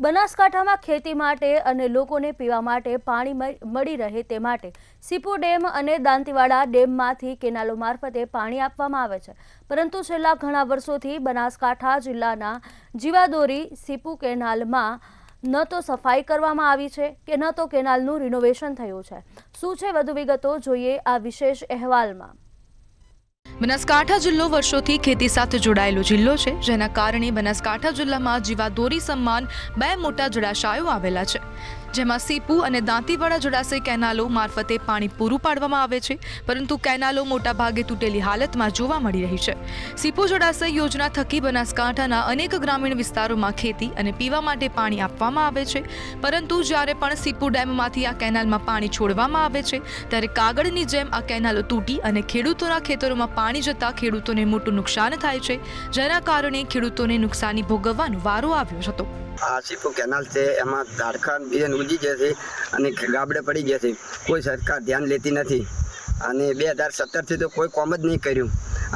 બનાસકાંઠામાં ખેતી માટે અને લોકોને પીવા માટે પાણી મળી રહે તે માટે સીપુ ડેમ અને દાંતીવાડા ડેમમાંથી કેનાલો મારફતે પાણી આપવામાં આવે છે, પરંતુ છેલ્લા ઘણા વર્ષોથી બનાસકાંઠા જિલ્લાના જીવાદોરી સીપુ કેનાલમાં ન તો સફાઈ કરવામાં આવી છે કે ન તો કેનાલનું રિનોવેશન થયું છે। શું છે વધુ વિગતો જોઈએ આ વિશેષ અહેવાલમાં। બનાસકાંઠા જિલ્લો વર્ષોથી ખેતી સાથે જોડાયેલો જિલ્લો છે, જેના કારણે બનાસકાંઠા જિલ્લામાં જીવાદોરી સમાન બે મોટા જળાશયો આવેલા છે, જેમાં સીપુ અને દાંતીવાડા જળાશય કેનાલો મારફતે પાણી પૂરું પાડવામાં આવે છે, પરંતુ કેનાલો મોટાભાગે તૂટેલી હાલતમાં જોવા મળી રહી છે। સીપુ જળાશય યોજના થકી બનાસકાંઠાના અનેક ગ્રામીણ વિસ્તારોમાં ખેતી અને પીવા માટે પાણી આપવામાં આવે છે, પરંતુ જ્યારે પણ સીપુ ડેમમાંથી આ કેનાલમાં પાણી છોડવામાં આવે છે ત્યારે કાગળની જેમ આ કેનાલો તૂટી અને ખેડૂતોના ખેતરોમાં પાણી જતા ખેડૂતોને મોટું નુકસાન થાય છે, જેના કારણે ખેડૂતોને નુકસાની ભોગવવાનો વારો આવ્યો હતો। આ સીપુ કેનાલ છે એમાં ઝાડખંડ બીજન ઉજી જશે અને ગાબડે પડી જશે, કોઈ સરકાર ધ્યાન લેતી નથી અને 2017થી તો કોઈ કોમ જ નહીં કર્યું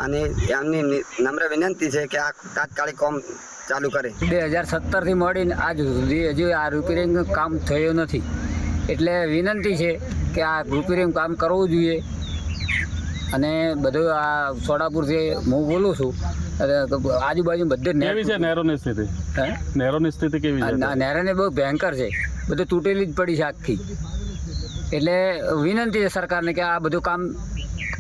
અને એમની નમ્ર વિનંતી છે કે આ તાત્કાલિક કામ ચાલુ કરે। 2017થી મળીને આજ સુધી હજી આ રિપેરિંગ કામ થયું નથી, એટલે વિનંતી છે કે આ રિપેરિંગ કામ કરવું જોઈએ। અને બધું આ સોડાપુરથી હું બોલું છું, આજુબાજુ બધે કેવી છે નહેરોની સ્થિતિ? નહેરોની સ્થિતિ કેવી છે? નહેરોની બહુ ભયંકર છે, બધું તૂટેલી જ પડી છે આખી, એટલે વિનંતી છે સરકારને કે આ બધું કામ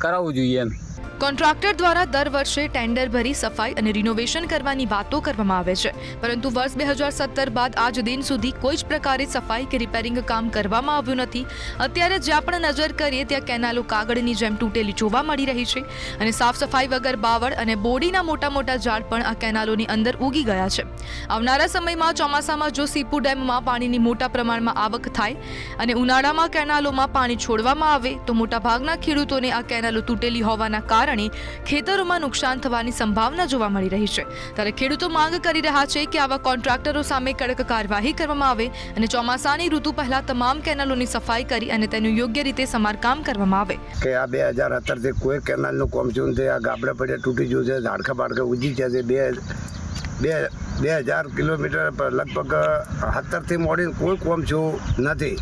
કરાવવું જોઈએ એમ। કોન્ટ્રાક્ટર દ્વારા દર વર્ષે ટેન્ડર ભરી સફાઈ અને રિનોવેશન કરવાની વાતો કરવામાં આવે છે, પરંતુ વર્ષ 2017 બાદ આજ દિન સુધી કોઈ જ પ્રકારે સફાઈ કે રિપેરિંગ કામ કરવામાં આવ્યું નથી। અત્યારે જ્યાં પણ નજર કરીએ ત્યાં કેનાલો કાગળની જેમ તૂટેલી જોવા મળી રહી છે અને સાફ સફાઈ વગર બાવળ અને બોડીના મોટા મોટા ઝાડ પણ આ કેનાલોની અંદર ઉગી ગયા છે। આવનારા સમયમાં ચોમાસામાં જો સીપુ ડેમમાં પાણીની મોટા પ્રમાણમાં આવક થાય અને ઉનાળામાં કેનાલોમાં પાણી છોડવામાં આવે તો મોટાભાગના ખેડૂતોને આ કેનાલો તૂટેલી હોવાના કારણે ખેતરોમાં નુકસાન થવાની સંભાવના જોવા મળી રહી છે। ત્યારે ખેડૂતો માંગ કરી રહ્યા છે કે આવા કોન્ટ્રાક્ટરો સામે કડક કાર્યવાહી કરવામાં આવે અને ચોમાસાની ઋતુ પહેલા તમામ કેનાલોની સફાઈ કરી અને તેનું યોગ્ય રીતે સમારકામ કરવામાં આવે। કે આ 2018થી કોઈ કેનાલનું કામ થયું નથી, આ ગાબડા પડે તૂટી ગયું છે, ઝાડખા બાડખા ઉજી છે, 2000 કિલોમીટર પર લગભગ 17થી મોડીને કોઈ કામ થયું નથી।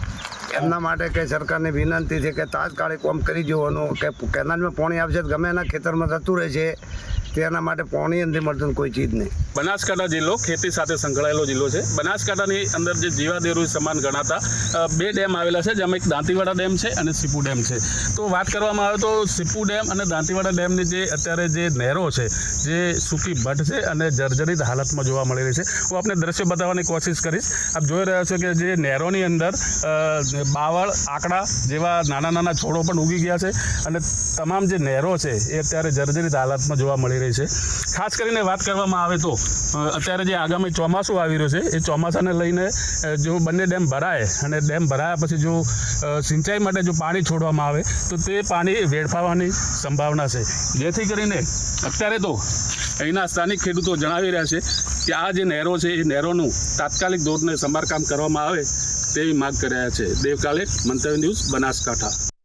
એમના માટે કે સરકારની વિનંતી છે કે તાત્કાલિક કામ કરી જવાનું, કે કેનાલમાં પાણી આવશે તો ગમે એના ખેતરમાં જતું રહે છે, તેના માટે પાણી નથી મળતું કોઈ ચીજ નહીં। બનાસકાંઠા જિલ્લો ખેતી સાથે સંકળાયેલો જિલ્લો છે। બનાસકાંઠાની અંદર જે જીવાદોરી સમાન ગણાતા બે ડેમ આવેલા છે, જેમાં એક દાંતીવાડા ડેમ છે અને સીપુ ડેમ છે। તો વાત કરવામાં આવે તો સીપુ ડેમ અને દાંતીવાડા ડેમની જે અત્યારે જે નહેરો છે જે સૂકી ભટ્ટ છે અને જર્જરિત હાલતમાં જોવા મળી રહી છે। હું આપને દ્રશ્ય બતાવવાની કોશિશ કરીશ। આપ જોઈ રહ્યા છો કે જે નહેરોની અંદર બાવળ આંકડા જેવા નાના નાના છોડો પણ ઉગી ગયા છે અને તમામ જે નહેરો છે એ અત્યારે જર્જરિત હાલતમાં જોવા મળી રહી છે। ખાસ કરીને વાત કરવામાં આવે તો અત્યારે જે આગામી ચોમાસું આવી રહ્યું છે એ ચોમાસાને લઈને જો બંને ડેમ ભરાય અને ડેમ ભરાયા પછી જો સિંચાઈ માટે જો પાણી છોડવામાં આવે તો તે પાણી વેડફાવાની સંભાવના છે, જેથી કરીને અત્યારે તો અહીંના સ્થાનિક ખેડૂતો જણાવી રહ્યા છે કે આ જે નહેરો છે એ નહેરોનું તાત્કાલિક ધોરણે સમારકામ કરવામાં આવે તેવી માગ કરી રહ્યા છે। દેવ કાલેટ, મંતવ્ય ન્યૂઝ, બનાસકાંઠા।